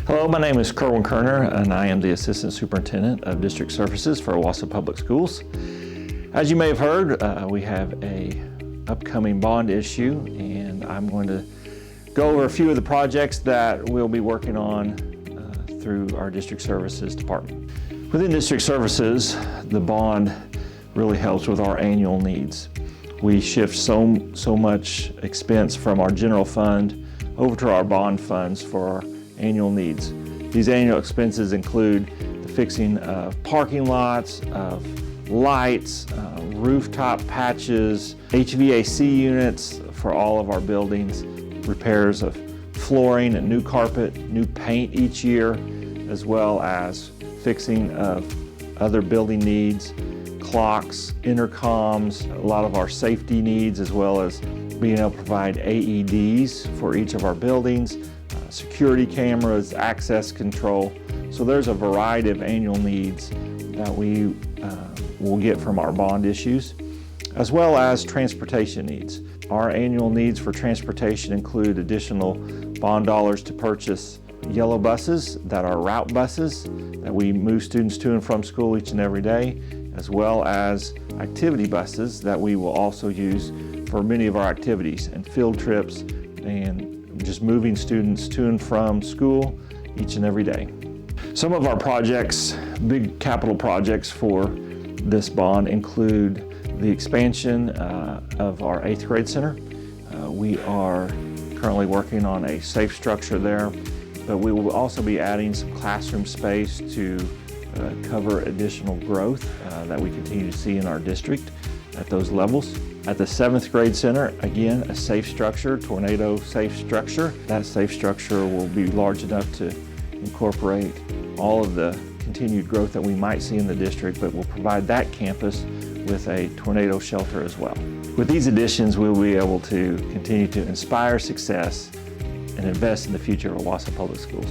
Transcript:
Hello, my name is Kerwin Kerner, and I am the Assistant Superintendent of District Services for Owasso Public Schools. As you may have heard, we have an upcoming bond issue, and I'm going to go over a few of the projects that we'll be working on through our District Services Department. Within District Services, the bond really helps with our annual needs. We shift so much expense from our general fund over to our bond funds for our annual needs. These annual expenses include the fixing of parking lots, of lights, rooftop patches, HVAC units for all of our buildings, repairs of flooring and new carpet, new paint each year, as well as fixing of other building needs, clocks, intercoms, a lot of our safety needs, as well as being able to provide AEDs for each of our buildings, security cameras, access control. So there's a variety of annual needs that we will get from our bond issues, as well as transportation needs. Our annual needs for transportation include additional bond dollars to purchase yellow buses that are route buses that we move students to and from school each and every day, as well as activity buses that we will also use for many of our activities and field trips and just moving students to and from school each and every day. Some of our projects, big capital projects for this bond, include the expansion of our 8th grade center. We are currently working on a safe structure there, but we will also be adding some classroom space to cover additional growth that we continue to see in our district at those levels. At the 7th grade center, again, a safe structure, tornado safe structure. That safe structure will be large enough to incorporate all of the continued growth that we might see in the district, but will provide that campus with a tornado shelter as well. With these additions, we'll be able to continue to inspire success and invest in the future of Owasso Public Schools.